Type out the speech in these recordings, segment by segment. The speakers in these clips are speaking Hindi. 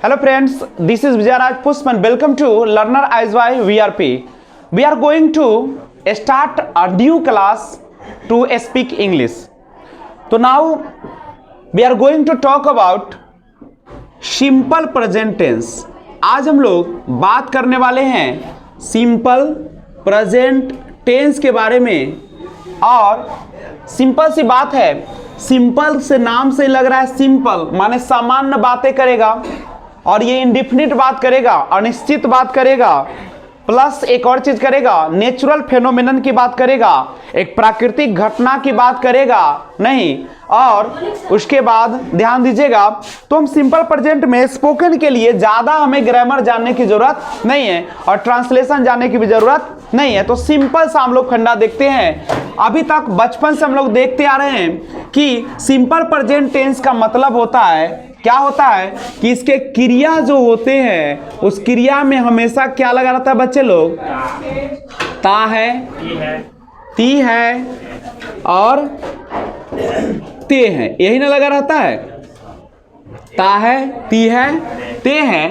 Hello friends, this is Vijayaraj Pushpan. Welcome to Learner ISY VRP. We are going to start a new class to speak English. So now we are going to talk about simple present tense. आज हम लोग बात करने वाले हैं सिंपल प्रेजेंट टेंस के बारे में। और सिंपल सी बात है, सिंपल से नाम से लग रहा है सिंपल माने सामान्य बातें करेगा, और ये इंडिफिनिट बात करेगा, अनिश्चित बात करेगा, प्लस एक और चीज करेगा, नेचुरल फेनोमेनन की बात करेगा, एक प्राकृतिक घटना की बात करेगा नहीं। और उसके बाद ध्यान दीजिएगा, तो हम सिंपल प्रेजेंट में स्पोकन के लिए ज्यादा हमें ग्रामर जानने की जरूरत नहीं है और ट्रांसलेशन जानने की भी जरूरत नहीं है। तो सिंपल सा हम लोग फंडा देखते हैं। अभी तक बचपन से हम लोग देखते आ रहे हैं कि सिंपल प्रेजेंट टेंस का मतलब होता है, क्या होता है कि इसके क्रिया जो होते हैं उस क्रिया में हमेशा क्या लगा रहता है बच्चे लोग, ता है, ती है और ते है, यही ना लगा रहता है। ता है, ती है, ते है।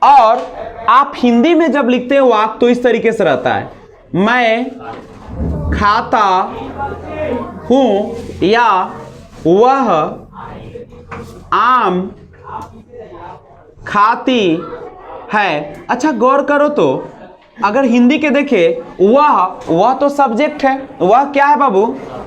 और आप हिंदी में जब लिखते हो वाक्य तो इस तरीके से रहता है, मैं खाता हूं या वह आम खाती है। अच्छा गौर करो तो अगर हिंदी के देखे वह तो सब्जेक्ट है। वह क्या है बाबू?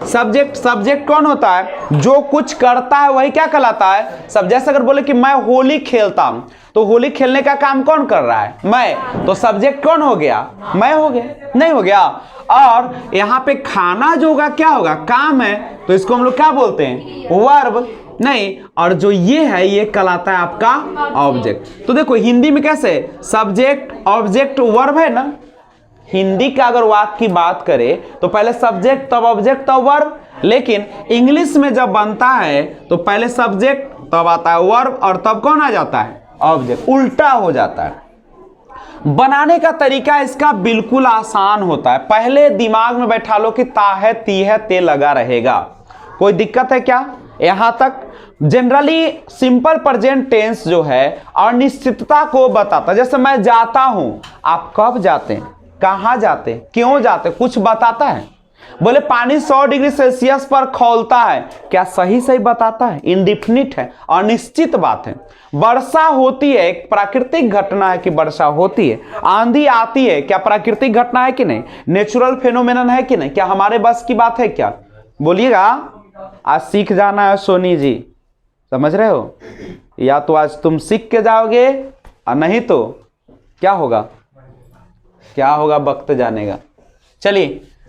सब्जेक्ट। सब्जेक्ट कौन होता है? जो कुछ करता है वही क्या कहलाता है? सब। जैसे अगर बोले कि मैं होली खेलता हूं तो होली खेलने का काम कौन कर रहा है? मैं। तो सब्जेक्ट कौन हो गया? मैं हो गया, नहीं हो गया। और यहां पे खाना जो होगा क्या होगा? काम है, तो इसको हम लोग क्या बोलते हैं? वर्ब। नहीं, और जो ये है ये कहलाता है आपका ऑब्जेक्ट। तो देखो हिंदी में कैसे सब्जेक्ट ऑब्जेक्ट वर्ब है ना। हिंदी का अगर वाक्य की बात करें तो पहले सब्जेक्ट तब ऑब्जेक्ट तब वर्ब, लेकिन इंग्लिश में जब बनता है तो पहले सब्जेक्ट तब आता है वर्ब और तब कौन आ जाता है? ऑब्जेक्ट। उल्टा हो जाता है। बनाने का तरीका इसका बिल्कुल आसान होता है। पहले दिमाग में बैठा लो कि ता है, ती है, ते लगा रहेगा। कोई दिक्कत है क्या यहां तक? जनरली सिंपल प्रेजेंट टेंस जो है अनिश्चितता को बताता है। जैसे मैं जाता हूं, आप कब जाते हैं, कहां जाते हैं, क्यों जाते हैं, कुछ बताता है। बोले पानी 100 डिग्री सेल्सियस पर खौलता है, क्या सही सही बताता है? इंडिफिनिट है, अनिश्चित बात है। वर्षा होती है, एक प्राकृतिक घटना है कि वर्षा होती है। आंधी आती है, क्या प्राकृतिक घटना है कि नहीं? नेचुरल फेनोमेनन है कि नहीं? क्या हमारे बस की बात है क्या? बोलिएगा। आज सीख जाना है सोनी जी, समझ रहे हो? या तो आज तुम सीख के जाओगे और नहीं तो क्या होगा? क्या होगा वक्त जानेगा। चलिए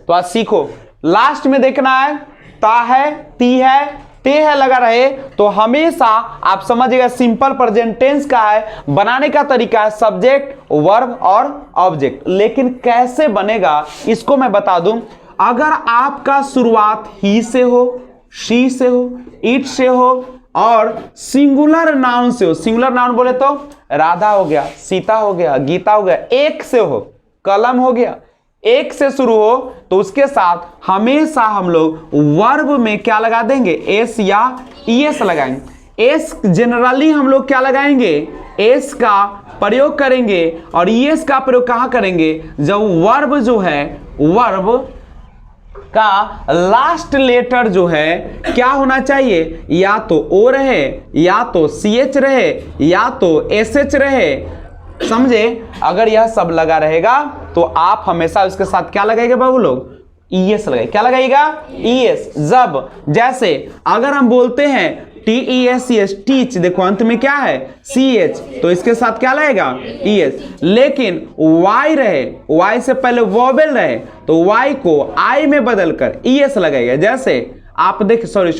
तो आज सीखो। लास्ट में देखना है ता है, ती है, ते है लगा रहे तो हमेशा आप समझिएगा सिंपल प्रेजेंट टेंस का है। बनाने का तरीका है सब्जेक्ट वर्ब और ऑब्जेक्ट। लेकिन कैसे बनेगा इसको मैं बता दूं। अगर आपका शुरुआत ही से हो, शी से हो, इट से हो और सिंगुलर नाउन से हो। सिंगुलर नाउन बोले तो राधा हो गया, सीता हो गया, गीता हो गया। एक से हो, कलम हो गया, एक से शुरू हो तो उसके साथ हमेशा हम लोग वर्ब में क्या लगा देंगे? एस या ईएस लगाएंगे। एस जनरली हम लोग क्या लगाएंगे? एस का प्रयोग करेंगे। और ईएस का प्रयोग कहां करेंगे? जब वर्ब जो है, वर्ब का लास्ट लेटर जो है क्या होना चाहिए? या तो ओ रहे, या तो सीएच रहे, या तो एसएच रहे। समझे? अगर यह सब लगा रहेगा तो आप हमेशा इसके साथ क्या लगाएंगे बाबू लोग? ईएस लगाइए। क्या लगाइएगा? ईएस। जब जैसे अगर हम बोलते हैं TESS टीच, देखो अंत में क्या है? CH, तो इसके साथ क्या लगेगा? ES। लेकिन Y रहे, Y से पहले वोवेल रहे तो Y को I में बदलकर ES लगाएगा। जैसे आप देख, सॉरी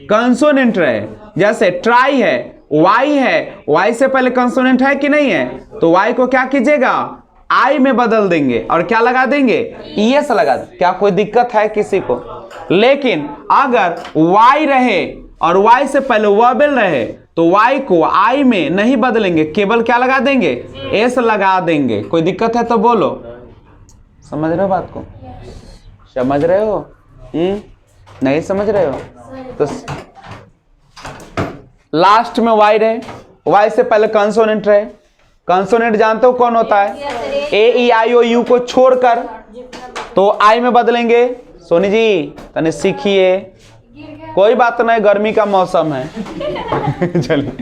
कंसोनेंट रहे, जैसे ट्राई है, Y है, Y से पहले कंसोनेंट है कि नहीं है? तो Y को क्या कीजिएगा? I में बदल देंगे और क्या लगा देंगे? ES लगा देंगे। क्या कोई दिक्कत है किसी को? लेकिन अगर Y रहे और Y से पहले वोवेल रहे तो Y को I में नहीं बदलेंगे, केवल क्या लगा देंगे? S लगा देंगे। कोई दिक्कत है तो बोलो। समझ रहे हो बात को? समझ रहे हो? नहीं समझ रहे हो? तो लास्ट में Y रहे वाई से पहले कंसोनेंट रहे। कंसोनेंट जानते हो कौन होता है? ए ई आई ओ यू को छोड़कर तो आई में बदलेंगे। सोनी जी तने सीखिए, कोई बात नहीं, गर्मी का मौसम है। चलिए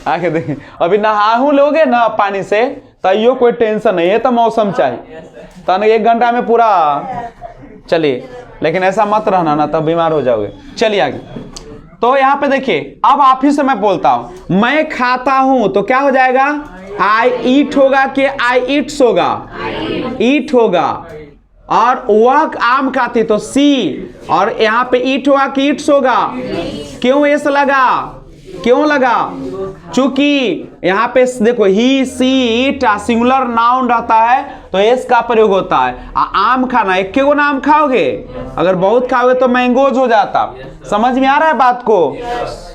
आगे देखें। अभी नहाहू लोगे ना पानी से तैयो कोई टेंशन नहीं है, तो मौसम चाहिए तने 1 घंटा में पूरा। चलिए लेकिन ऐसा मत रहना ना, तब बीमार हो जाओगे। चलिए आगे। तो यहाँ पे देखिए, अब आप ही से मैं बोलता हूं, मैं खाता हूं तो क्या हो जाएगा? आई ईट होगा कि आई ईट्स होगा? ईट होगा। और वह आम खाती तो सी, और यहाँ पे ईट होगा कि ईट्स होगा? क्यों एस लगा? क्यों लगा? चूंकि यहाँ पे देखो ही सी ईट सिंगुलर नाउन रहता है तो एस का प्रयोग होता है। आम खाना, एक को नाम खाओगे, अगर बहुत खाओगे तो मैंगोज हो जाता। समझ में आ रहा है बात को?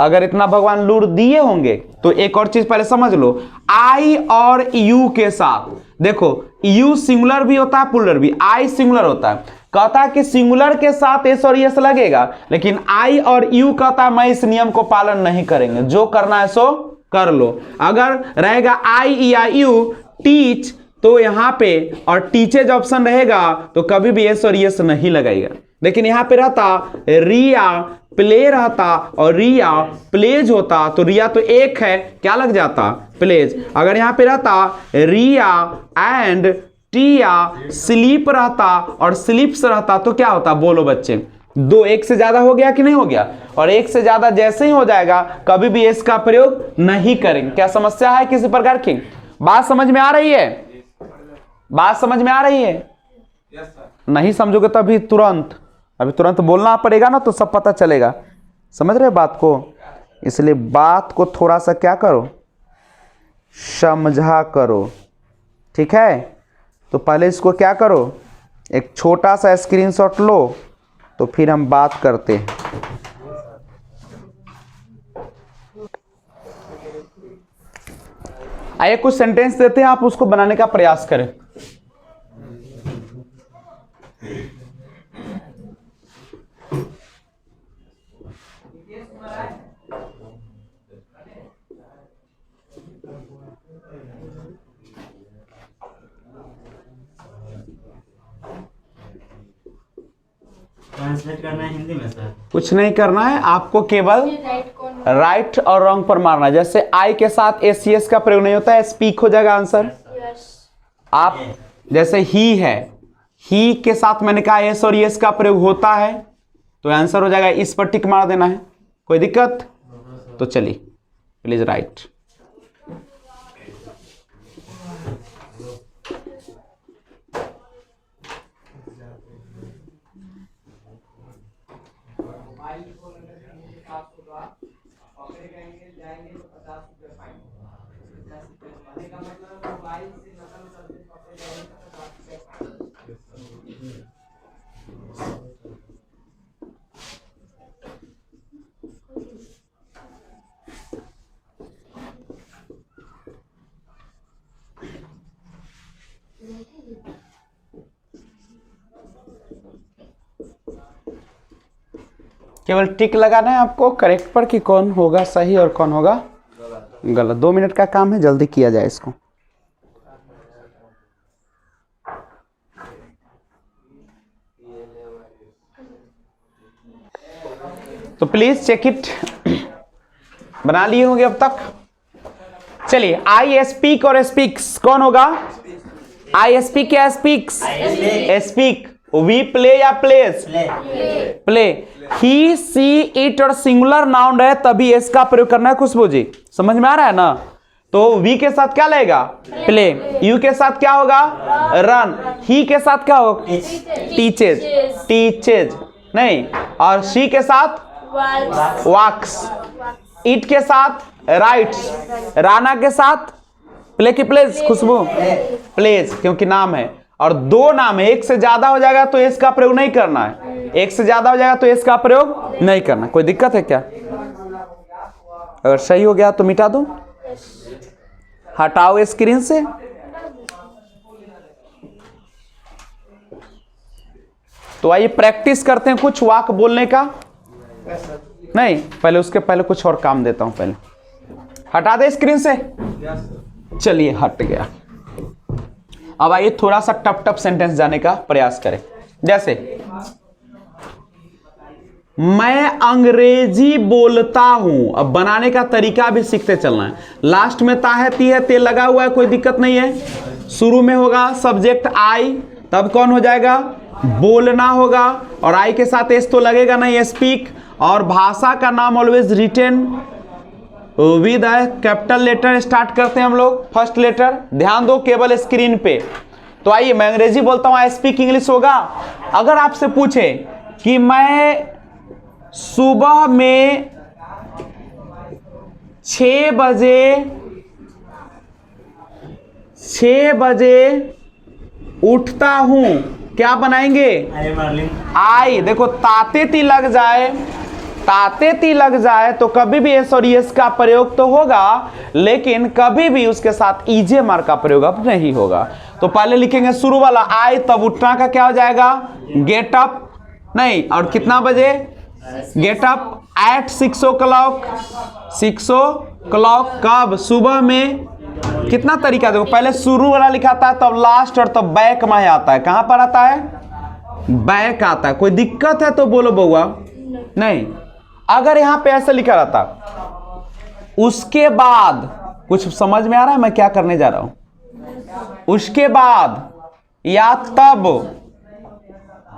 अगर इतना भगवान लूर दिए होंगे तो एक और चीज पहले समझ लो, आई और यू के साथ देखो, यू सिंगुलर भी होता है प्लूरल भी, आई सिंगुलर होता है। कहता है कि सिंगुलर के साथ एस और यस लगेगा, लेकिन आई और यू कहता है मैं इस नियम को पालन नहीं करेंगे, जो करना है सो कर लो। अगर रहेगा आई या यू टीच तो यहां पे और टीचेज ऑप्शन रहेगा तो कभी भी एस और यस नहीं लगाएगा। लेकिन यहां पे रहता रिया प्ले रहता और रिया प्लेज होता तो रिया तो एक है, क्या लग जाता? प्लेज। अगर यहां पे रहता रिया एंड टिया स्लीप रहता और स्लीप्स रहता तो क्या होता? बोलो बच्चे, दो एक से ज्यादा हो गया कि नहीं हो गया? और एक से ज्यादा जैसे ही हो जाएगा कभी भी इसका प्रयोग नहीं करेंगे। क्या समस्या है किसी प्रकार की? बात समझ में आ रही है? बात समझ में आ रही है? नहीं समझोगे तो अभी तुरंत बोलना पड़ेगा ना, तो सब पता चलेगा। समझ रहे बात को? इसलिए बात को थोड़ा सा क्या करो, समझा करो, ठीक है? तो पहले इसको क्या करो, एक छोटा सा स्क्रीनशॉट लो, तो फिर हम बात करते हैं। आइए कुछ सेंटेंस देते हैं, आप उसको बनाने का प्रयास करें। ट्रांसलेट करना है हिंदी में सर? कुछ नहीं करना है, आपको केवल राइट और रॉन्ग पर मारना है। जैसे आई के साथ एस सी एस का प्रयोग नहीं होता है, स्पीक हो जाएगा आंसर। आप जैसे ही है, ही के साथ मैंने कहा एस और यस का प्रयोग होता है तो आंसर हो जाएगा, इस पर टिक मार देना है। कोई दिक्कत? तो चलिए प्लीज राइट। केवल टिक लगाना है आपको करेक्ट पर कि कौन होगा सही और कौन होगा गलत। 2 मिनट का काम है, जल्दी किया जाए इसको। तो प्लीज चेक इट। बना लिए होंगे अब तक। चलिए आई स्पीक और स्पीक्स कौन होगा? आई स्पीक या स्पीक्स? स्पीक। वी प्ले या place? Play. He see it और सिंगुलर नाउन है तभी इसका प्रयोग करना है। खुशबू जी समझ में आ रहा है ना? तो वी के साथ क्या लगेगा? प्ले। यू के साथ क्या होगा? रन। ही के साथ क्या होगा? टीचेज। टीचेज नहीं। और शी के साथ वॉक्स। इट के साथ राइट्स। राना के साथ प्ले की प्लेस? खुशबू प्लेस, क्योंकि नाम है और 2 नाम है। एक से ज्यादा हो जाएगा तो इसका प्रयोग नहीं करना है। एक से ज्यादा हो जाएगा तो इसका प्रयोग नहीं करना। कोई दिक्कत है क्या? अगर सही हो गया तो मिटा दो, हटाओ स्क्रीन से। तो आइए प्रैक्टिस करते हैं कुछ वाक बोलने का। नहीं, पहले उसके पहले कुछ और काम देता हूं। पहले हटा दे स्क्रीन से। चलिए हट गया। अब आइए थोड़ा सा टफ टफ सेंटेंस जाने का प्रयास करें। जैसे मैं अंग्रेजी बोलता हूं। अब बनाने का तरीका भी सीखते चलना है। लास्ट में ता है, ती है, ते लगा हुआ है, कोई दिक्कत नहीं है। शुरू में होगा सब्जेक्ट आई, तब कौन हो जाएगा? बोलना होगा। और आई के साथ एस तो लगेगा नहीं, स्पीक। और भाषा का नाम always written with capital letter start करते हैं हम लोग, फर्स्ट लेटर। ध्यान दो केवल स्क्रीन पे। तो आइए, मैं अंग्रेजी बोलता हूं, आई स्पीक इंग्लिश होगा। अगर आपसे पूछे कि मैं सुबह में 6 बजे उठता हूं, क्या बनाएंगे? आई। देखो ताते ती लग जाए, ताते ती लग जाए तो कभी भी एस और एस का प्रयोग तो होगा, लेकिन कभी भी उसके साथ ईजे मार का प्रयोग अब नहीं होगा। तो पहले लिखेंगे शुरू वाला आई, तब उठना का क्या हो जाएगा? Get up. नहीं, और कितना बजे? Gate up eight 6 o'clock। 6 o'clock कब? सुबह में। कितना तरीका देखो, पहले शुरू वाला लिखा था, तब लास्ट, और तब बैक में आता है। कहां पर आता है? बैक आता है। कोई दिक्कत है तो बोलो बउआ। नहीं, अगर यहां पे ऐसा लिखा रहता उसके बाद, कुछ समझ में आ रहा है मैं क्या करने जा रहा हूं? उसके बाद या तब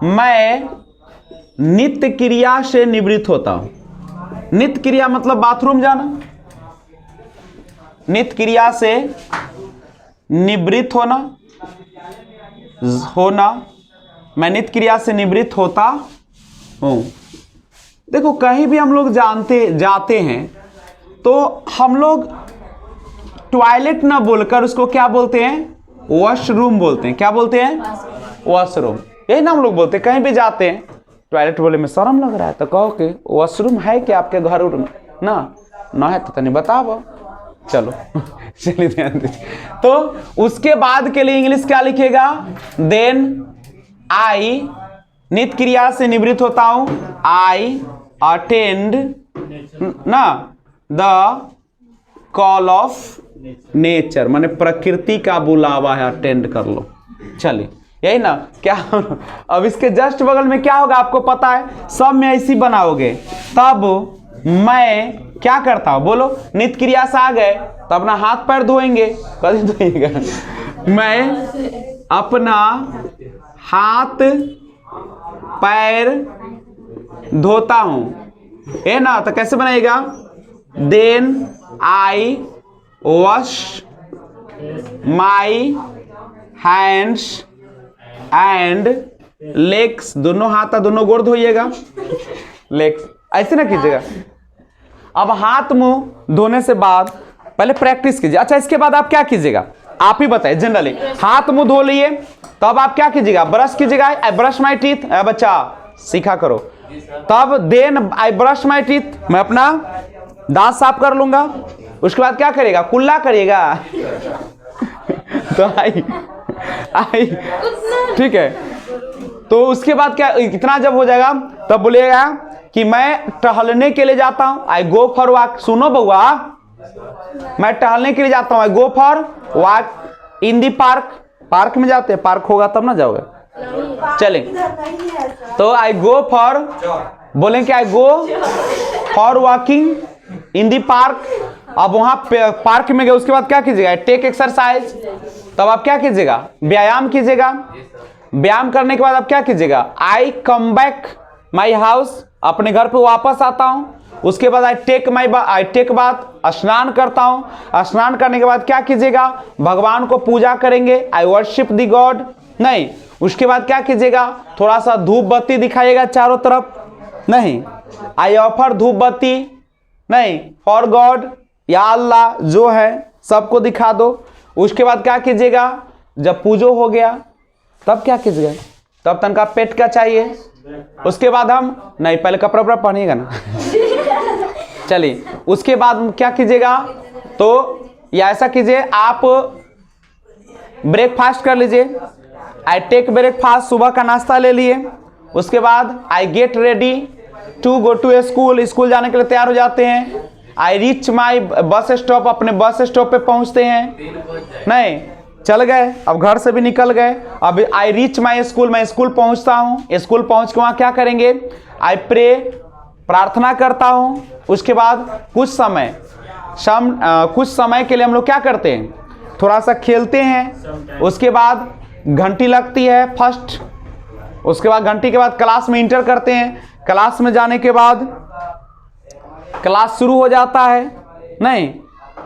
मैं नित्य क्रिया से निवृत्त होता हूं। नित्य क्रिया मतलब बाथरूम जाना। नित्य क्रिया से निवृत्त होना। मैं नित्य क्रिया से निवृत्त होता हूं। देखो कहीं भी हम लोग जाते हैं तो हम लोग टॉयलेट ना बोलकर उसको क्या बोलते हैं? वॉशरूम बोलते हैं। क्या बोलते हैं? वॉशरूम। यही ना हम लोग बोलते हैं। कहीं भी जाते हैं, टॉयलेट बोले में शर्म लग रहा है तो कहो कि वॉशरूम है क्या आपके घर ना है तो नहीं बताओ। चलो चलिए ध्यान दीजिए। तो उसके बाद के लिए इंग्लिश क्या लिखेगा? देन आई, नित्य क्रिया से निवृत्त होता हूं, आई अटेंड ना द कॉल ऑफ नेचर, माने प्रकृति का बुलावा है, अटेंड कर लो। चलिए यही ना क्या? अब इसके जस्ट बगल में क्या होगा आपको पता है? सब में ऐसी बनाओगे। तब मैं क्या करता हूं? बोलो। नित्य क्रिया से आ गए तो अपना हाथ पैर धोएंगे। कभी धोएगा? मैं अपना हाथ पैर धोता हूं, है ना? तो कैसे बनाएगा? Then I wash my hands and legs. दोनों हाथ दोनों गोड़ धोइएगा। लेग्स ऐसे ना कीजिएगा। अब हाथ मुंह धोने से बाद पहले प्रैक्टिस कीजिए। अच्छा, इसके बाद आप क्या कीजिएगा? आप ही बताइए। जनरली हाथ मुंह धो लिए, तब आप क्या कीजिएगा? ब्रश कीजिएगा। I brush my teeth. बच्चा सीखा करो। तब then I brush my teeth, मैं अपना दांत साफ कर लूंगा। उसके बाद क्या करेगा? कुल्ला करिएगा। तो आई ठीक है। तो उसके बाद क्या, इतना जब हो जाएगा तब बोलिएगा कि मैं टहलने के लिए जाता हूं, आई गो फॉर वॉक। सुनो बउआ, मैं टहलने के लिए जाता हूं, I go for walk in the park. Park में जाते हैं, पार्क होगा तब ना जाओगे। चले तो आई गो फॉर, बोलें कि I go for walking in the park. अब वहां पार्क में गए, उसके बाद क्या कीजिएगा? Take exercise. तब आप क्या कीजिएगा? व्यायाम कीजिएगा। व्यायाम करने के बाद आप क्या कीजिएगा? आई कम बैक माई हाउस, अपने घर पे वापस आता हूं। उसके बाद आई टेक बाथ, स्नान करता हूं। स्नान करने के बाद क्या कीजिएगा? भगवान को पूजा करेंगे। आई वर्शिप द गॉड। नहीं, उसके बाद क्या कीजिएगा? थोड़ा सा धूप बत्ती दिखाइएगा चारों तरफ। नहीं, आई ऑफर धूप बत्ती। नहीं, फॉर गॉड, या अल्लाह जो है सबको दिखा दो। उसके बाद क्या कीजिएगा? जब पूजो हो गया तब क्या कीजिएगा? तब तनका पेट का चाहिए। उसके बाद हम नहीं, पहले कपड़ा वपड़ा पहनिएगा ना। चलिए उसके बाद क्या कीजिएगा? तो या ऐसा कीजिए, आप ब्रेकफास्ट कर लीजिए। आई टेक ब्रेकफास्ट, सुबह का नाश्ता ले लिए। उसके बाद I get ready to go to school, school जाने के लिए तैयार हो जाते हैं। आई रीच माई बस स्टॉप, अपने बस स्टॉप पे पहुंचते हैं, नहीं चल गए, अब घर से भी निकल गए। अब आई रीच माई स्कूल, मैं स्कूल पहुंचता हूं, स्कूल पहुंच के वहां क्या करेंगे, आई प्रे, प्रार्थना करता हूं। उसके बाद कुछ समय के लिए हम लोग क्या करते हैं, थोड़ा सा खेलते हैं। उसके बाद घंटी लगती है फर्स्ट, उसके बाद घंटी के बाद क्लास में इंटर करते हैं। क्लास में जाने के बाद क्लास शुरू हो जाता है, नहीं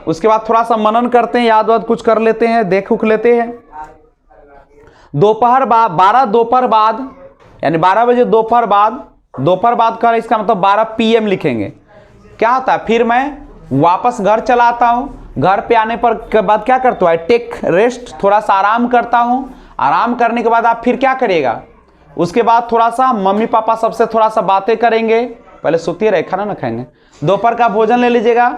उसके बाद थोड़ा सा मनन करते हैं, याद वाद कुछ कर लेते हैं, देख उख लेते हैं। दोपहर बाद यानी 12 बजे दोपहर बाद का इसका मतलब 12 PM लिखेंगे। क्या होता है, फिर मैं वापस घर चला आता हूं। घर पे आने पर के बाद क्या करता हूं, टेक रेस्ट, थोड़ा सा आराम करता हूं। आराम करने के बाद आप फिर क्या करिएगा, उसके बाद थोड़ा सा मम्मी पापा सबसे थोड़ा सा बातें करेंगे, पहले सोते रहे, खाना ना खाएंगे, दोपहर का भोजन ले लीजिएगा,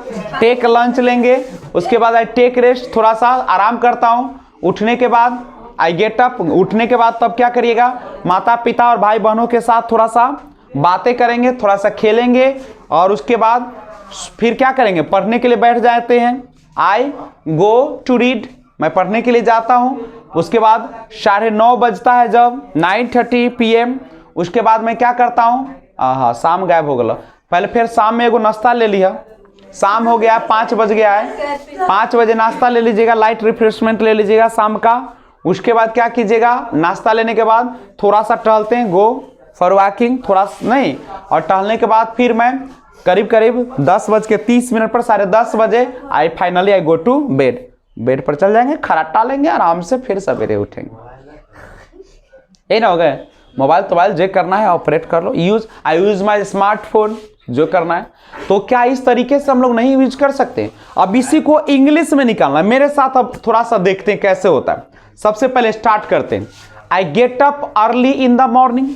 टेक लंच लेंगे। उसके बाद आई टेक रेस्ट, थोड़ा सा आराम करता हूं। उठने के बाद आई गेट अप, उठने के बाद तब क्या करिएगा, माता पिता और भाई बहनों के साथ थोड़ा सा बातें करेंगे, थोड़ा सा खेलेंगे, और उसके बाद फिर क्या करेंगे, पढ़ने के लिए बैठ जाते हैं। आई गो टू रीड, मैं पढ़ने के लिए जाता हूं। उसके बाद 9:30 बजता है जब 9:30 PM, उसके बाद मैं क्या करता हूं, शाम गायब हो गया, पहले फिर शाम में एगो नाश्ता ले लिया, शाम हो गया 5 बज गया है, 5 बजे नाश्ता ले लीजिएगा, लाइट रिफ्रेशमेंट ले लीजिएगा शाम का। उसके बाद क्या कीजिएगा, नाश्ता लेने के बाद थोड़ा सा टहलते हैं, गो फॉर वॉकिंग, थोड़ा नहीं, और टहलने के बाद फिर मैं करीब 10:30 पर 10:30 बजे आई गो टू बेड पर चल जाएंगे, खराटा लेंगे आराम से, फिर सवेरे उठेंगे। यही ना हो गए, मोबाइल जो करना है ऑपरेट कर लो, आई यूज माई स्मार्टफोन, जो करना है। तो क्या इस तरीके से हम लोग नहीं यूज कर सकते? अब इसी को इंग्लिश में निकालना है मेरे साथ, अब थोड़ा सा देखते हैं कैसे होता है। सबसे पहले स्टार्ट करते हैं, आई get up early in the morning,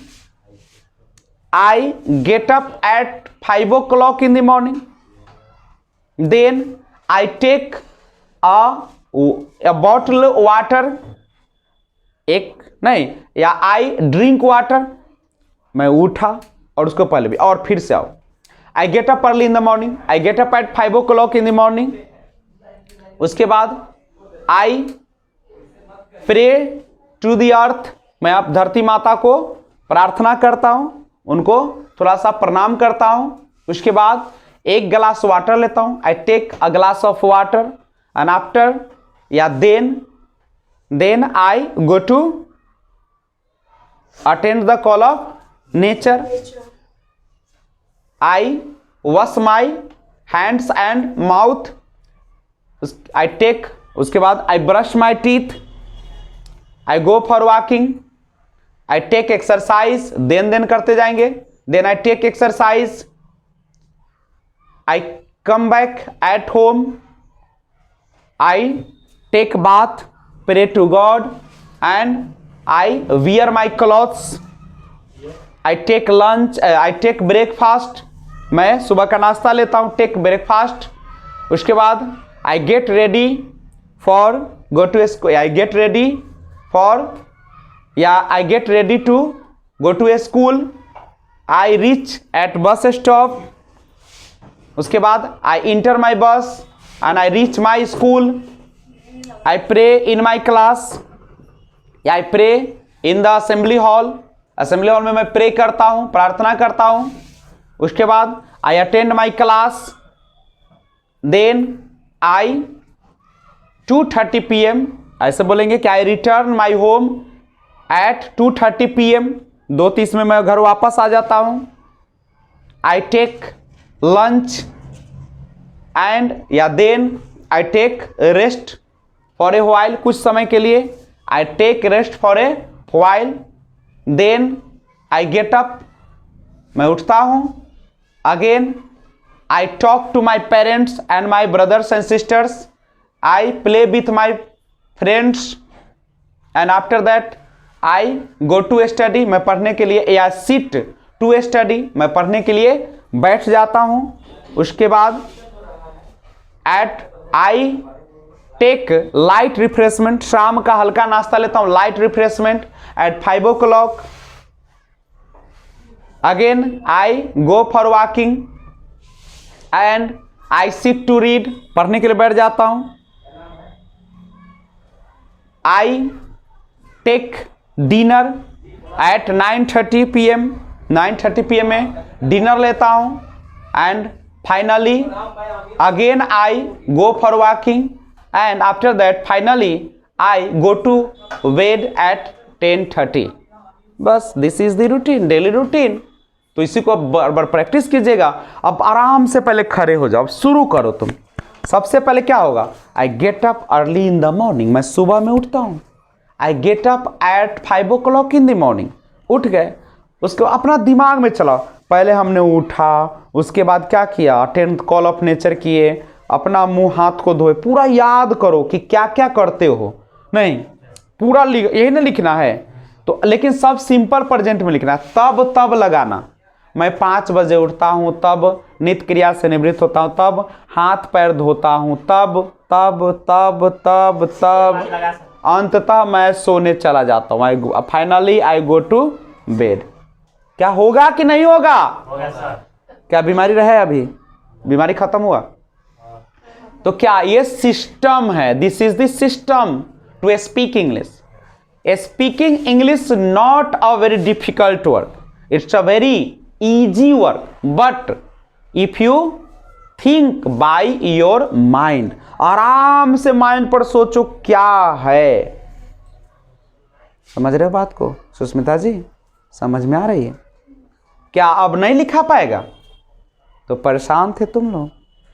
I get up at 5 o'clock in the morning, then I take a bottle water, एक नहीं, या आई ड्रिंक वाटर, मैं उठा और उसको पहले भी, और फिर से आओ, I get up early in the morning, I get up at 5 o'clock in the morning। उसके बाद I pray to the earth, मैं अब धरती माता को प्रार्थना करता हूं, उनको थोड़ा सा प्रणाम करता हूं। उसके बाद एक गिलास वाटर लेता हूं, I take a glass of water, and after या then I go to attend the call of nature, I wash my hands and mouth, I take, उसके बाद I brush my teeth, I go for walking, I take exercise, then करते जाएंगे, then I take exercise, I come back at home, I take bath, pray to God, and I wear my clothes, I take lunch, I take breakfast, मैं सुबह का नाश्ता लेता हूं, टेक ब्रेकफास्ट। उसके बाद I get ready for go to school, I get ready for या I get ready to go to a school, I reach at bus stop. उसके बाद I enter my bus and I reach my school, I pray in my class, या I pray in the assembly hall, assembly hall में मैं प्रे करता हूं, प्रार्थना करता हूं। उसके बाद I attend my class, then I 2:30 PM, ऐसे बोलेंगे कि I return my home at 2:30 PM, 2:30 में मैं घर वापस आ जाता हूं। आई टेक लंच एंड या then I take rest for a while, कुछ समय के लिए, I take rest for a while, then I get up, मैं उठता हूं, again I talk to my parents and my brothers and sisters, I play with my friends, and after that I go to study, मैं पढ़ने के लिए, या सिट टू स्टडी, मैं पढ़ने के लिए बैठ जाता हूं। उसके बाद आई टेक लाइट रिफ्रेशमेंट, शाम का हल्का नाश्ता लेता हूं, light refreshment at 5 o'clock, again I go for walking and I sit to read, पढ़ने के लिए बैठ जाता हूं। I take dinner at 9:30 PM, 9:30 PM में डिनर लेता हूं। And finally again I go for walking and after that finally I go to bed at 10:30। बस this is the routine, daily routine. तो इसी को बार बार प्रैक्टिस कीजिएगा। अब आराम से पहले खड़े हो जाओ, शुरू करो तुम। सबसे पहले क्या होगा, आई get up early in the morning, मैं सुबह में उठता हूं। आई get up at 5 o'clock in the morning, उठ गए। उसको अपना दिमाग में चलाओ, पहले हमने उठा, उसके बाद क्या किया, 10th कॉल ऑफ नेचर किए, अपना मुंह हाथ को धोए, पूरा याद करो कि क्या क्या करते हो। नहीं पूरा यही नहीं लिखना है तो, लेकिन सब सिंपल प्रेजेंट में लिखना है। तब तब लगाना, मैं 5 बजे उठता हूं, तब नित्य क्रिया से निवृत्त होता हूं, तब हाथ पैर धोता हूं, तब तब तब तब तब अंततः मैं सोने चला जाता हूं। Finally I go to bed. क्या होगा कि नहीं होगा? क्या बीमारी रहे? अभी बीमारी खत्म हुआ? तो क्या ये सिस्टम है? This is the system to speak English. Speaking English not a very difficult work, it's a very easy work, but if you think by your mind, आराम से माइंड पर सोचो क्या है। समझ रहे हो बात को सुष्मिता जी? समझ में आ रही है? क्या अब नहीं लिखा पाएगा? तो परेशान थे तुम लोग,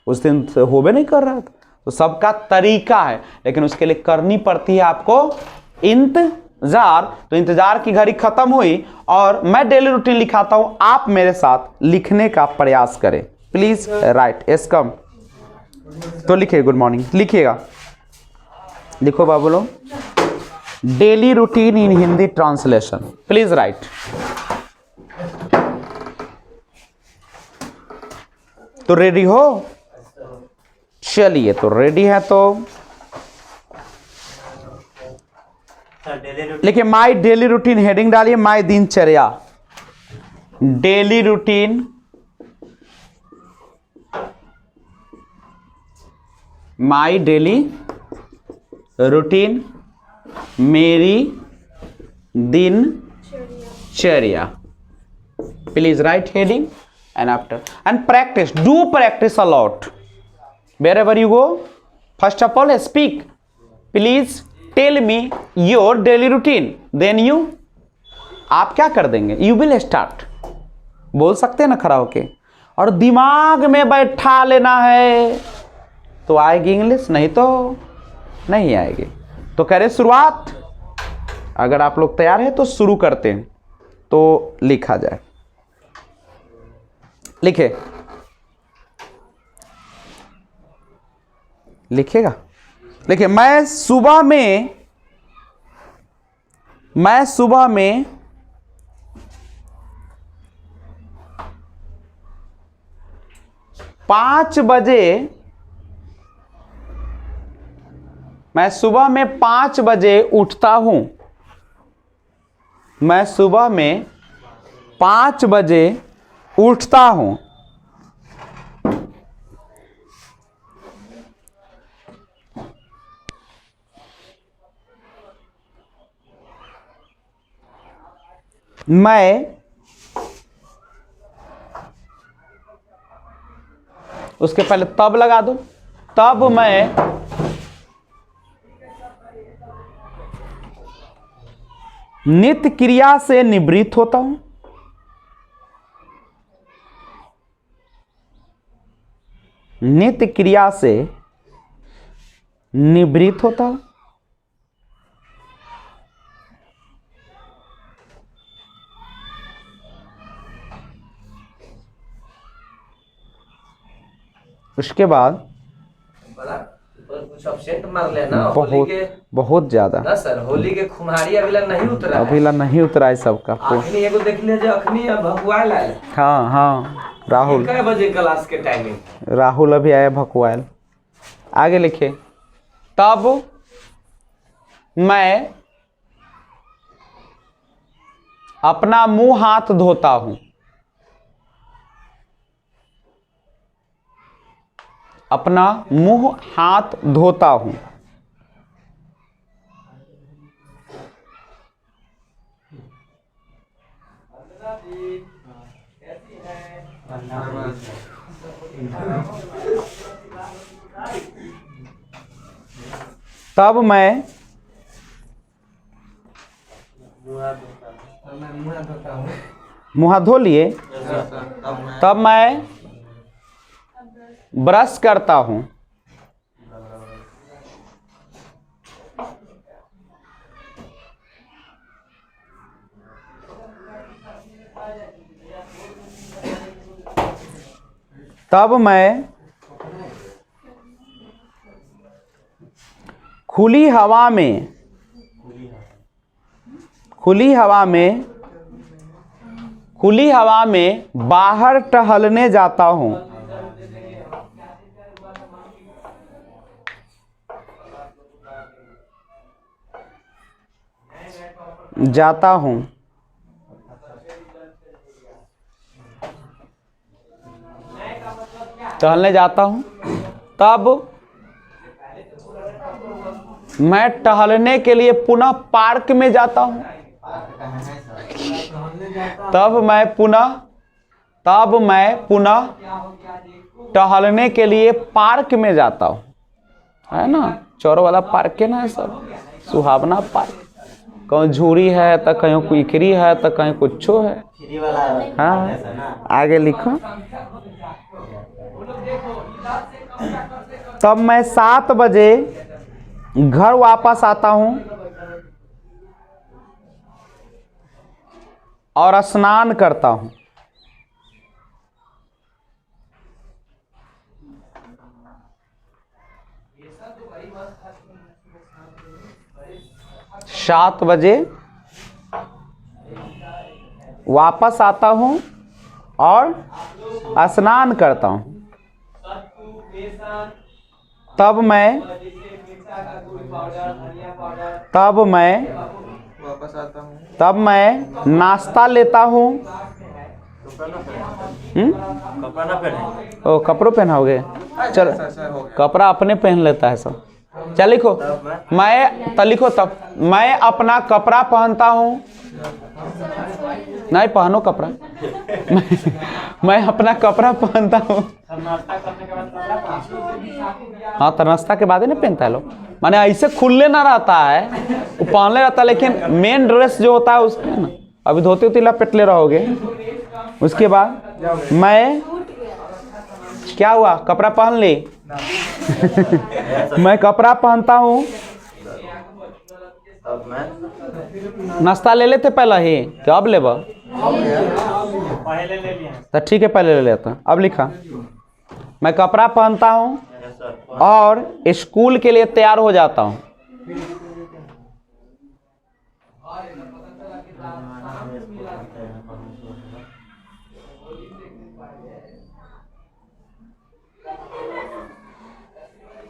उस दिन होबे नहीं कर रहा था। तो सबका तरीका है, लेकिन उसके लिए करनी पड़ती है आपको इंतजार। तो इंतजार की घड़ी खत्म हुई और मैं डेली रूटीन लिखाता हूं, आप मेरे साथ लिखने का प्रयास करें। प्लीज राइट एस कम। तो लिखिए गुड मॉर्निंग, लिखिएगा, लिखो बाबू लोग, daily routine in Hindi translation, please right. तो रेडी हो? चलिए, तो रेडी है तो लिखिए माई डेली रूटीन, हेडिंग डालिए माई दिनचर्या। डेली रूटीन, माई डेली रूटीन, मेरी दिनचर्या। Please right heading and after and practice, do practice a lot wherever you go. First of all speak, please tell me your daily routine, then you, आप क्या कर देंगे, you will start, बोल सकते हैं ना खड़ा होके, और दिमाग में बैठा लेना है तो आएगी इंग्लिश, नहीं तो नहीं आएगी। तो करें शुरुआत। अगर आप लोग तैयार हैं तो शुरू करते हैं, तो लिखा जाए। लिखे, लिखिएगा, लिखिए मैं सुबह में 5 बजे, मैं सुबह में 5 बजे उठता हूं। मैं सुबह में 5 बजे उठता हूं। मैं उसके पहले तब लगा दो, तब मैं नित्य क्रिया से निवृत्त होता हूं। नित्य क्रिया से निवृत्त होता हूं। उसके बाद कुछ अपसेट मार लेना, बहुत ज्यादा ना सर, होली के खुमारी अभी नहीं उतरा, नहीं उतरा है सबका। अखनी एगो देख लीजिए, अखनी भगवाल आए। हाँ हाँ, राहुल कितने बजे क्लास के टाइमिंग? राहुल अभी आया भकुआल। आगे लिखे, तब मैं अपना मुंह हाथ धोता हूं। अपना मुंह हाथ धोता हूँ। तब मैं मुंह हाथ धो लिए, तब मैं ब्रश करता हूँ। तब मैं खुली हवा में बाहर टहलने जाता हूँ। टहलने जाता हूँ। तब मैं टहलने के लिए पुनः पार्क में जाता हूँ। तब मैं पुनः टहलने के लिए पार्क में जाता हूँ। है ना, चौरों वाला पार्क है ना, सब सुहावना पार्क। कहीं झूरी है तो कहीं कुकरी है तो कहीं कुछ है। हाँ, आगे लिखो। तब मैं 7 बजे घर वापस आता हूँ और स्नान करता हूँ। सात बजे वापस आता हूँ और स्नान करता हूँ। तब मैं नाश्ता लेता हूँ। ओ, कपड़ों पहनाओगे? चल, कपड़ा अपने पहन लेता है सब। चल लिखो। तब मैं अपना कपड़ा पहनता हूँ। नहीं, पहनो कपड़ा। मैं अपना कपड़ा पहनता हूँ। हाँ, तो नाश्ता के बाद ही नहीं पहनता है लोग। माने ऐसे खुले ना रहता है, वो पहनले रहता है, लेकिन मेन ड्रेस जो होता है उसमें ना, अभी धोती उती लपेटले रहोगे। उसके बाद मैं, क्या हुआ, कपड़ा पहन ली? मैं कपड़ा पहनता हूँ। नाश्ता ले लेते पहले ही कि अब लेबा? तो ठीक है, पहले ले लेता। अब लिखा, मैं कपड़ा पहनता हूँ और स्कूल के लिए तैयार हो जाता हूँ।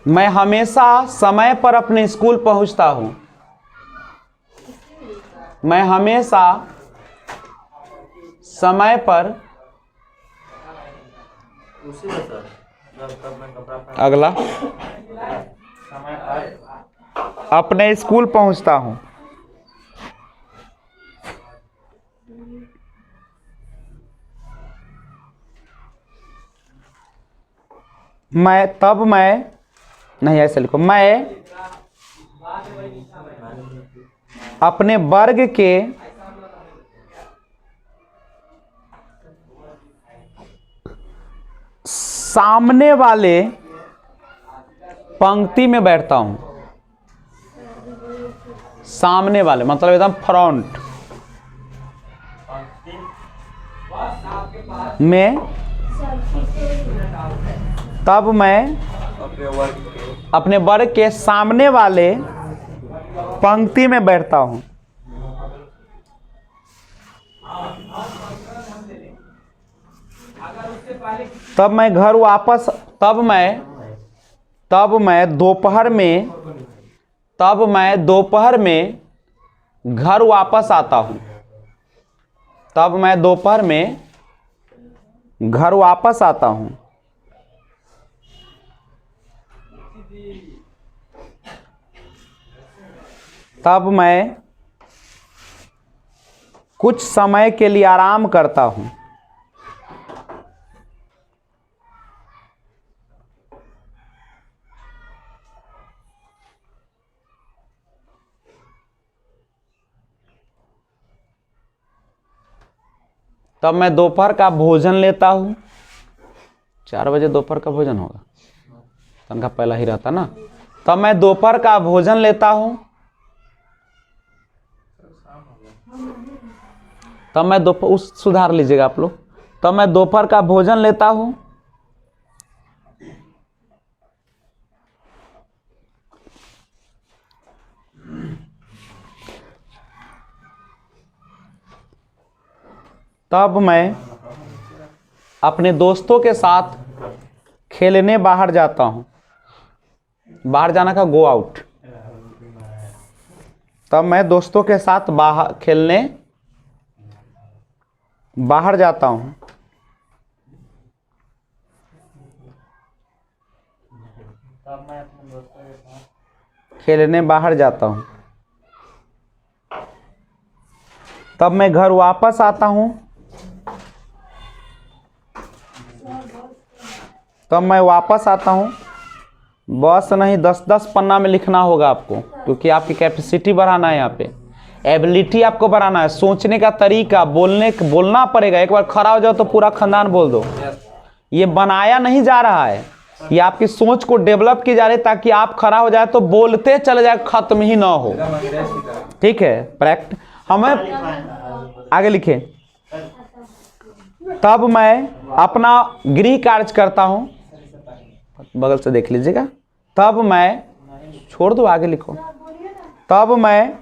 मैं हमेशा समय पर अपने स्कूल पहुंचता हूं। मैं हमेशा समय पर, अगला, अपने स्कूल पहुंचता हूं। नहीं, ऐसे लिखो, मैं अपने वर्ग के सामने वाले पंक्ति में बैठता हूं। सामने वाले मतलब एकदम फ्रंट में। तब मैं अपने वर्ग के सामने वाले पंक्ति में बैठता हूं। तब मैं दोपहर में घर वापस आता हूं। तब मैं दोपहर में घर वापस आता हूं। तब मैं कुछ समय के लिए आराम करता हूं। तब मैं दोपहर का भोजन लेता हूं। 4 बजे दोपहर का भोजन होगा, तनका पहला ही रहता ना। तब मैं दोपहर का भोजन लेता हूं। तब मैं दोपहर, उस सुधार लीजिएगा आप लोग। तब मैं दोपहर का भोजन लेता हूं। तब मैं अपने दोस्तों के साथ खेलने बाहर जाता हूं। बाहर जाना का गो आउट। तब मैं दोस्तों के साथ बाहर खेलने बाहर जाता हूं। तब मैं अपने दोस्तों के साथ खेलने बाहर जाता हूं। तब मैं घर वापस आता हूं। तब मैं वापस आता हूं। बस नहीं, 10-10 पन्ना में लिखना होगा आपको, क्योंकि आपकी कैपेसिटी बढ़ाना है, यहाँ पे एबिलिटी आपको बढ़ाना है, सोचने का तरीका, बोलना पड़ेगा। एक बार खड़ा हो जाओ तो पूरा खानदान बोल दो। ये बनाया नहीं जा रहा है, ये आपकी सोच को डेवलप की जा रही है, ताकि आप खड़ा हो जाए तो बोलते चले जाए, खत्म ही ना हो। ठीक है, हमें आगे लिखे। तब मैं अपना गृह कार्य करता हूं। बगल से देख लीजिएगा। तब मैं, छोड़ दो आगे लिखो। तब मैं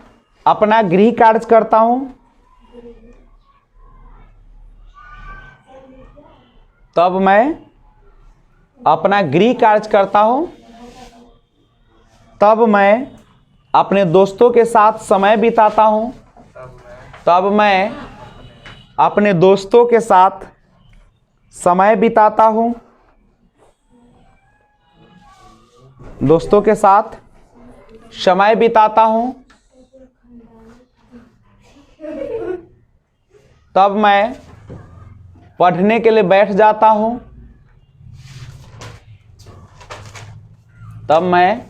अपना गृह कार्य करता हूं। तब मैं अपना गृह कार्य करता हूं। तब मैं अपने दोस्तों के साथ समय बिताता हूं। तब मैं अपने दोस्तों के साथ समय बिताता हूं। दोस्तों के साथ समय बिताता हूं। तब मैं पढ़ने के लिए बैठ जाता हूं। तब मैं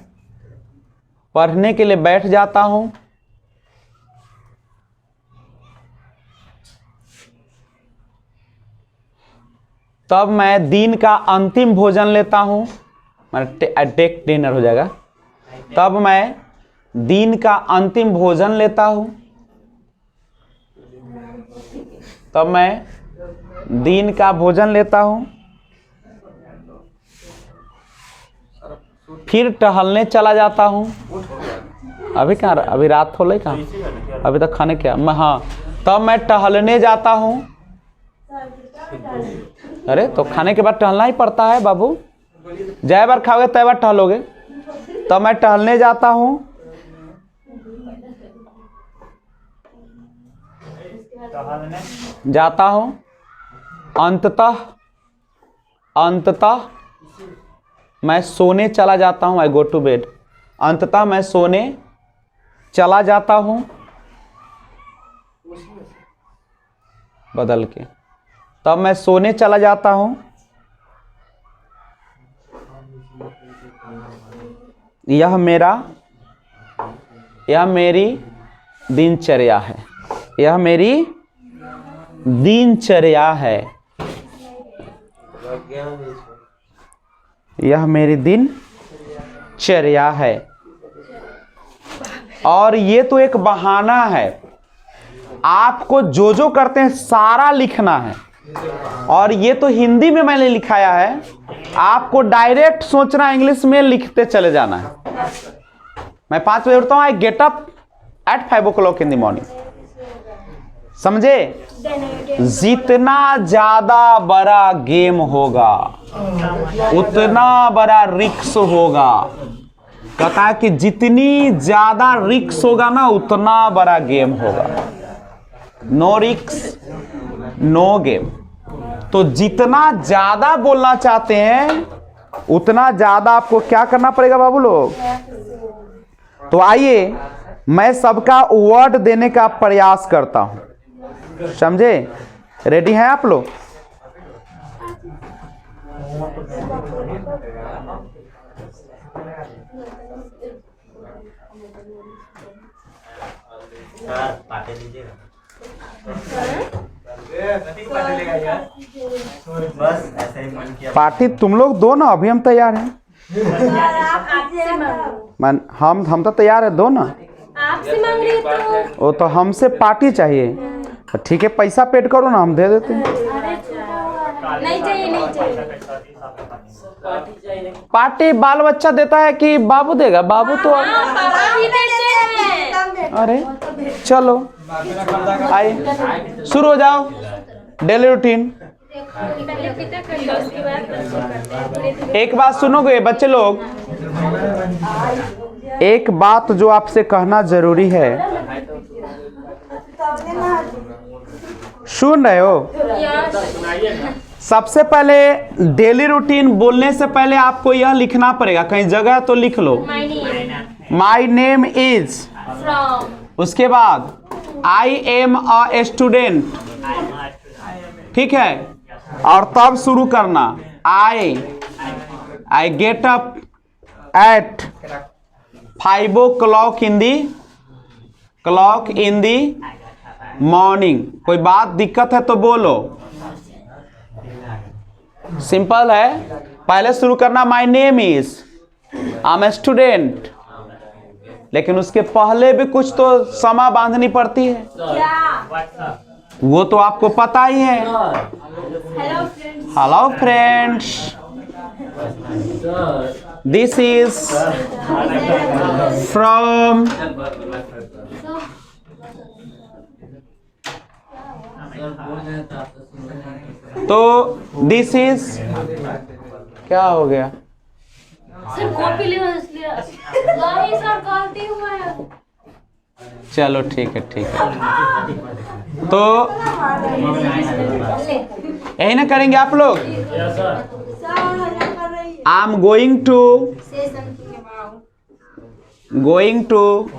पढ़ने के लिए बैठ जाता हूं। तब मैं दिन का अंतिम भोजन लेता हूं। टेक डिनर हो जाएगा। तब मैं दिन का अंतिम भोजन लेता हूं। तब मैं दिन का भोजन लेता हूं। फिर टहलने चला जाता हूं। अभी कहाँ, अभी रात हो गई कहाँ, अभी तक खाने क्या मैं, हाँ। तब मैं टहलने जाता हूं। अरे तो खाने के बाद टहलना ही पड़ता है बाबू, जय बार खाओगे तय बार टहलोगे। तब मैं टहलने जाता हूं। जाता हूं। अंततः मैं सोने चला जाता हूं। I go to bed. अंततः मैं सोने चला जाता हूं। बदल के, तब मैं सोने चला जाता हूं। यह मेरी दिनचर्या है। यह मेरी दिनचर्या है। यह मेरी दिनचर्या है। और ये तो एक बहाना है, आपको जो जो करते हैं सारा लिखना है। और ये तो हिंदी में मैंने लिखाया है, आपको डायरेक्ट सोचना, इंग्लिश में लिखते चले जाना है। मैं 5 बजे उठता हूँ। आई get up at 5 o'clock in the morning. समझे? जितना ज्यादा बड़ा गेम होगा उतना बड़ा रिस्क होगा। कहता है कि जितनी ज्यादा रिस्क होगा ना, उतना बड़ा गेम होगा। No risk no game. तो जितना ज्यादा बोलना चाहते हैं उतना ज्यादा आपको क्या करना पड़ेगा बाबू लोग। तो आइए मैं सबका वर्ड देने का प्रयास करता हूं। समझे? रेडी हैं आप लोग? बस ऐसे ही मन किया। पार्टी तुम लोग दो ना, अभी हम तैयार हैं। हम तो तैयार है, दो ना। आपसे मांग रही तो वो तो हमसे पार्टी चाहिए। तो ठीक है, पैसा पेड करो ना, हम दे देते हैं। नहीं चाहिए, नहीं चाहिए। पार्टी बाल बच्चा देता है कि बाबू देगा? बाबू तो पापा ही देते हैं। अरे चलो आइए, शुरू हो जाओ। Daily routine. पहले पिता करिए, उसके बाद बच्चे करते हैं। एक बात सुनोगे बच्चे लोग, एक बात जो आपसे कहना जरूरी है, सुन रहे हो? सबसे पहले डेली रूटीन बोलने से पहले आपको यह लिखना पड़ेगा, कहीं जगह तो लिख लो। माई नेम इज, फ्रॉम, उसके बाद आई एम अ स्टूडेंट, ठीक है? और तब शुरू करना आई get up at 5 o'clock in the morning. कोई बात दिक्कत है तो बोलो, सिंपल है। पहले शुरू करना my name is, I am student, लेकिन उसके पहले भी कुछ तो समा बांधनी पड़ती है, वो तो आपको पता ही है। Hello friends, this is from, तो दिस इज, क्या हो गया? सर कॉपी ले, इसलिए नहीं सर गलती हुआ है। चलो ठीक है, ठीक है। तो यही ना करेंगे आप लोग? I am going to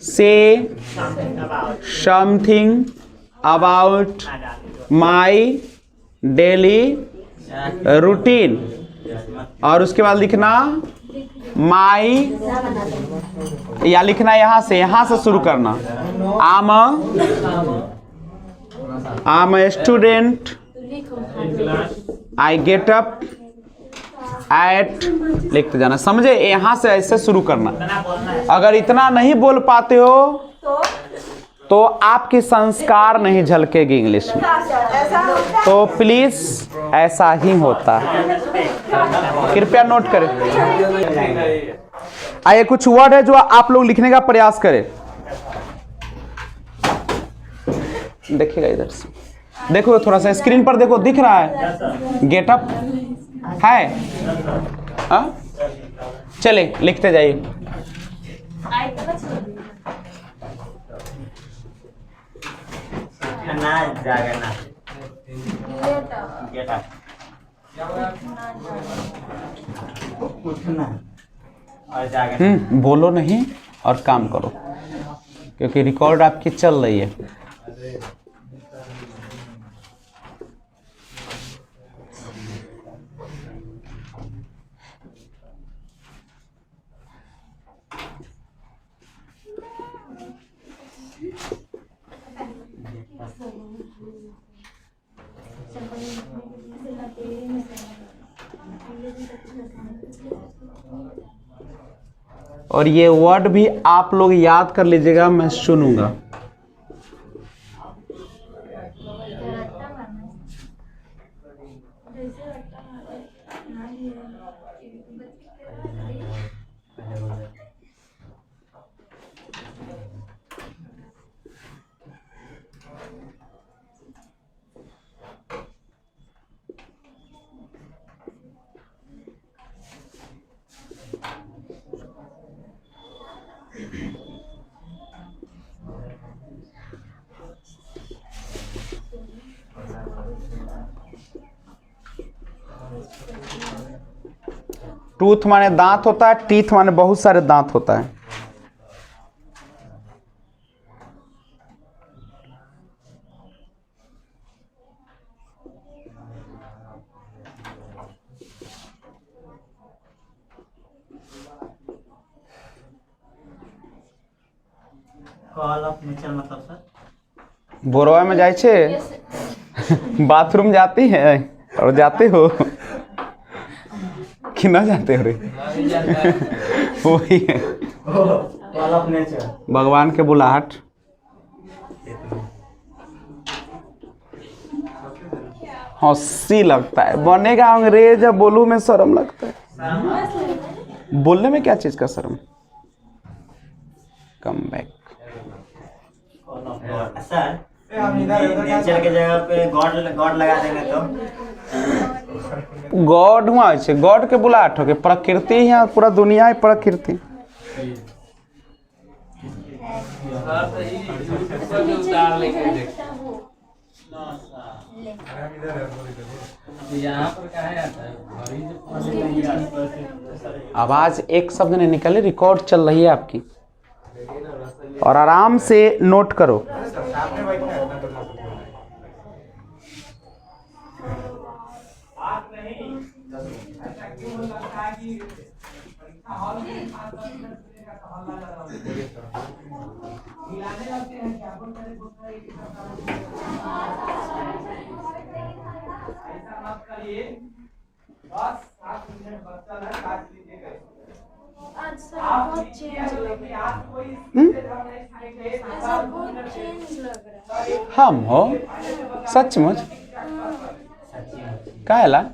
say something about my daily routine, और उसके बाद लिखना माई, या लिखना यहां से शुरू करना। आम स्टूडेंट, आई गेट अप एट, लिखते जाना, समझे? यहां से ऐसे शुरू करना। अगर इतना नहीं बोल पाते हो तो आपकी संस्कार नहीं झलकेगी इंग्लिश में, तो प्लीज ऐसा ही होता है, कृपया नोट करें। आइए, कुछ वर्ड है जो आप लोग लिखने का प्रयास करें। देखिएगा इधर से, देखो थोड़ा सा स्क्रीन पर देखो, दिख रहा है गेटअप है? चले लिखते जाइए। ना जागना, गेट अप, उठना और जागना। बोलो नहीं और काम करो, क्योंकि रिकॉर्ड आपकी चल रही है। और ये वर्ड भी आप लोग याद कर लीजिएगा, मैं सुनूंगा। टूथ माने दांत होता है, टीथ माने बहुत सारे दांत होता है। कॉल ऑफ नेचर मतलब सर बोरवा में जाए छे बाथरूम जाती है और जाते हो कि ना जाते हो रे? वही है कॉल ऑफ नेचर। भगवान के बुलाहट। हंसी लगता है, बनेगा अंग्रेज अब बोलू में शर्म लगता है। बोलने में क्या चीज का शर्म? Come back. Call of God sir, nature के जगह पे गॉड लगा देंगे तो गॉड हुआ है, गॉड के बुलाहट हो के प्रकृति है, पूरा दुनिया है प्रकृति। आवाज एक शब्द नहीं निकले, रिकॉर्ड चल रही है आपकी, और आराम से नोट करो। आज सर बहुत चेंज लग रहा है। सर बहुत चेंज लग रहा है। हम हो सचमुच काहेला? तो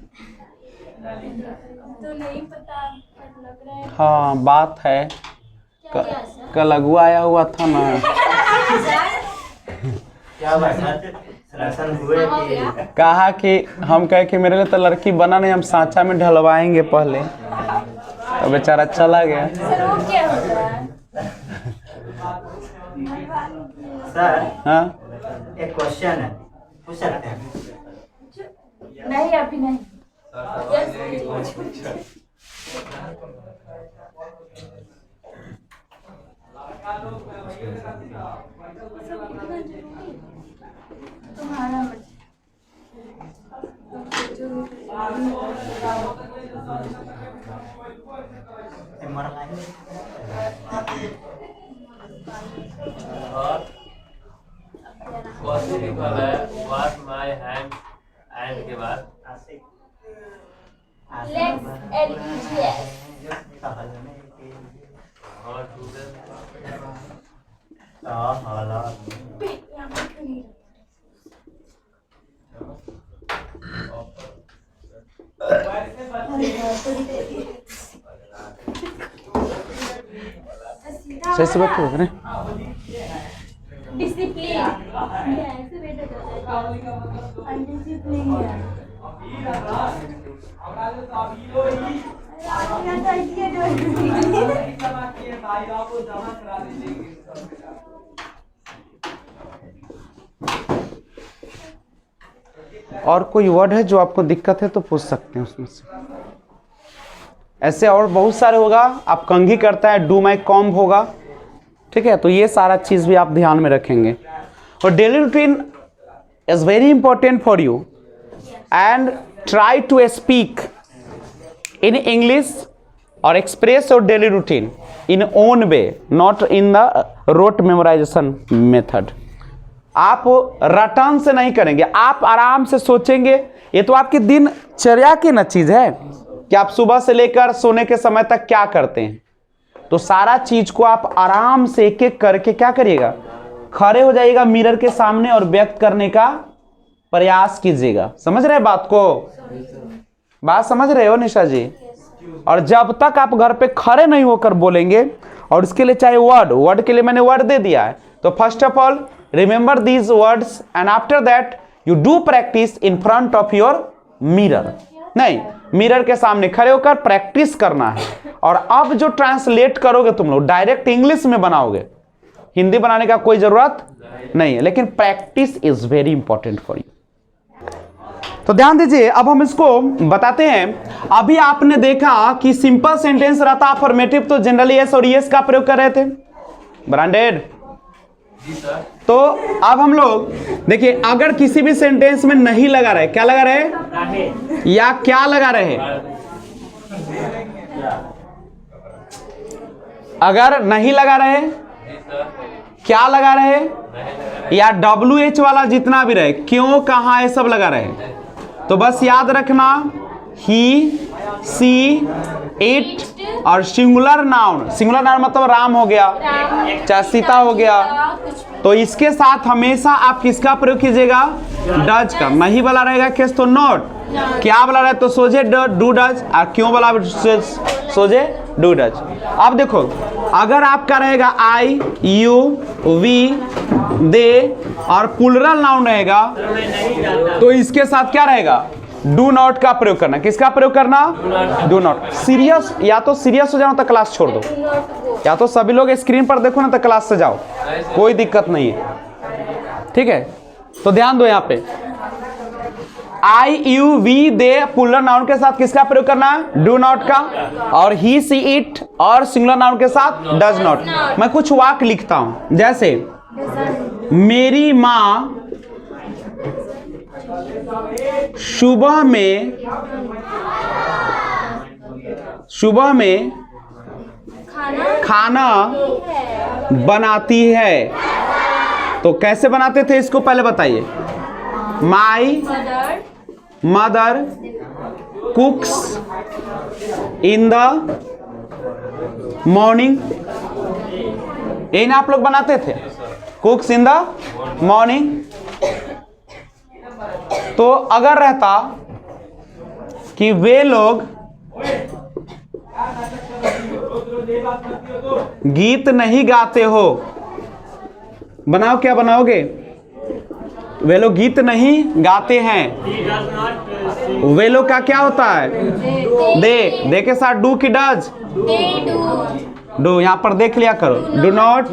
नहीं पता पर लग रहा है। हाँ बात है, क्या क्या सर? कल अगुआ आया हुआ था ना, क्या बात सर, सिलेक्शन हुए हो कि गया? कहा कि हम कहे कि मेरे लिए तो लड़की बना नहीं, हम सांचा में ढलवाएंगे पहले, तो बेचारा चला गया। सर वो क्या होता है? सर हाँ एक क्वेश्चन है, पूछ सकते हैं? नहीं अभी नहीं। तुम्हारा वॉश माय हैंड एंड के बाद और सही से बैठो करें। डिसिप्लिन ऐसे बैठा जाता है। अनडिसिप्लिन है। और कोई वर्ड है जो आपको दिक्कत है तो पूछ सकते हैं उसमें से। ऐसे और बहुत सारे होगा, आप कंघी करता है, डू माई कॉम्ब होगा, ठीक है? तो ये सारा चीज भी आप ध्यान में रखेंगे। और daily routine is very important for you and try to speak in English और express your daily routine in own way, not in the rote memorization method. आप रटन से नहीं करेंगे, आप आराम से सोचेंगे। ये तो आपकी दिनचर्या की न चीज है कि आप सुबह से लेकर सोने के समय तक क्या करते हैं। तो सारा चीज को आप आराम से एक एक करके क्या करिएगा, खड़े हो जाइएगा मिरर के सामने और व्यक्त करने का प्रयास कीजिएगा। समझ रहे बात को? बात समझ रहे हो निशा जी? और जब तक आप घर पे खड़े नहीं होकर बोलेंगे, और इसके लिए चाहे वर्ड के लिए मैंने वर्ड दे दिया है, तो first of all remember these words and after that you do practice in front of your mirror. नहीं, मिरर के सामने खड़े होकर प्रैक्टिस करना है। और अब जो ट्रांसलेट करोगे तुम लोग डायरेक्ट इंग्लिश में बनाओगे, हिंदी बनाने का कोई जरूरत नहीं है, लेकिन practice is very important for you. तो ध्यान दीजिए, अब हम इसको बताते हैं। अभी आपने देखा कि सिंपल सेंटेंस रहता अफर्मेटिव, तो जनरली यस और यस का प्रयोग कर रहे थे, ब्रांडेड। तो अब हम लोग देखिए, अगर किसी भी सेंटेंस में नहीं लगा रहे, क्या लगा रहे या क्या लगा रहे, अगर नहीं लगा रहे क्या लगा रहे या WH वाला जितना भी रहे, क्यों, कहाँ, ये सब लगा रहे। तो बस याद रखना ही, सी, इट और सिंगुलर नाउन। सिंगुलर नाउन मतलब राम हो गया, चाहे सीता हो गया, तो इसके साथ हमेशा आप किसका प्रयोग कीजिएगा, डज का। नहीं वाला रहेगा केस तो नॉट, क्या वाला रहे तो सोझे डू डज, और क्यों वाला सोझे डू डज। अब देखो अगर आपका रहेगा आई, यू, वी, दे और प्लूरल नाउन रहेगा तो इसके साथ क्या रहेगा, डू नॉट का प्रयोग करना। किसका प्रयोग करना, डू नॉट। सीरियस, या तो सीरियस हो जाओ तो क्लास छोड़ दो, या तो सभी लोग स्क्रीन पर देखो ना तो क्लास से जाओ, कोई दिक्कत नहीं है, ठीक है। तो ध्यान दो यहाँ पे I, you, we, they plural noun के साथ किसका प्रयोग करना है, डू नॉट का, और ही, सी, इट और सिंगुलर नाउन के साथ डज नॉट। मैं कुछ वाक्य लिखता हूं, जैसे मेरी माँ सुबह में खाना बनाती है। तो कैसे बनाते थे इसको पहले बताइए। My mother कुक्स in the morning, यही ना आप लोग बनाते थे, कुक्स इन द मॉर्निंग। तो अगर रहता कि वे लोग गीत नहीं गाते हो, बनाओ, क्या बनाओगे, वे लोग गीत नहीं गाते हैं। वे लोग का क्या होता है, दे के साथ डू की डज, डू। यहां पर देख लिया करो, do not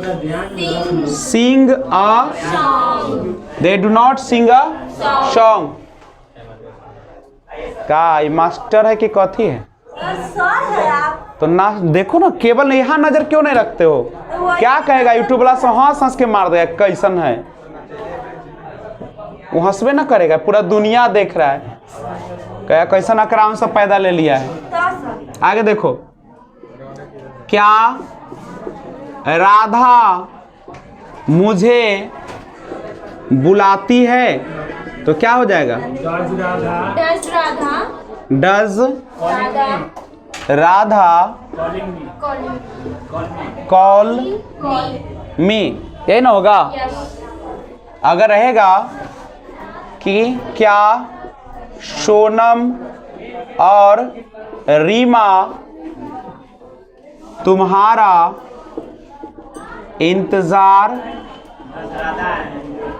sing a, they do not sing a song. का ये मास्टर है कि कथी है, तो ना देखो ना, केवल यहाँ नजर क्यों नहीं रखते हो, क्या कहेगा यूट्यूब वाला, सब हंस हंस के मार देगा कैसन है, वो हंसबे ना करेगा, पूरा दुनिया देख रहा है, क्या कैसन अकराम सब पैदा ले लिया है। आगे देखो, क्या राधा मुझे बुलाती है, तो क्या हो जाएगा, डज राधा कॉल मी, यही ना होगा। अगर रहेगा कि क्या सोनम और रीमा तुम्हारा इंतजार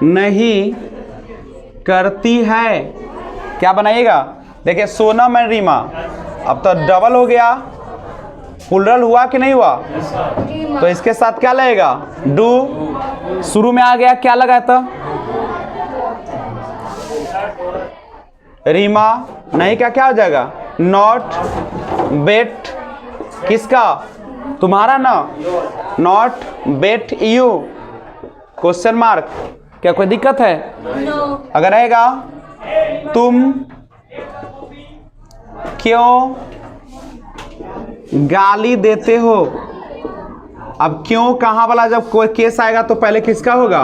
नहीं करती है, क्या बनाइएगा, देखिए सोनम एंड रीमा, अब तो डबल हो गया, प्लूरल हुआ कि नहीं हुआ, तो इसके साथ क्या लगेगा, डू। शुरू में आ गया, क्या लगा था, रीमा नहीं, क्या हो जाएगा, नॉट बेट, किसका, तुम्हारा ना, not bet you, question mark, क्या कोई दिक्कत है। अगर रहेगा तुम क्यों गाली देते हो, अब क्यों कहाँ वाला जब कोई केस आएगा तो पहले किसका होगा,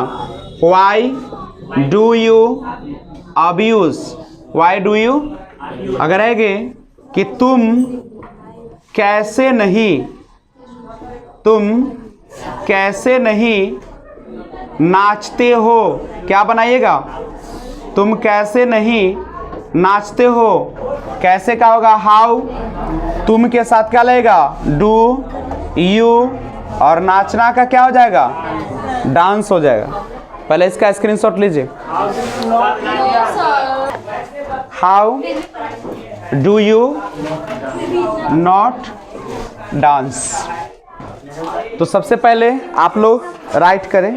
why do you abuse, why do you. अगर रहेगे कि तुम कैसे नहीं नाचते हो, क्या बनाइएगा, तुम कैसे नहीं नाचते हो, कैसे का होगा, हाउ। तुम के साथ क्या लगेगा, डू, यू, और नाचना का क्या हो जाएगा, डांस हो जाएगा। पहले इसका स्क्रीनशॉट लीजिए। How do you not dance. तो सबसे पहले आप लोग राइट करें।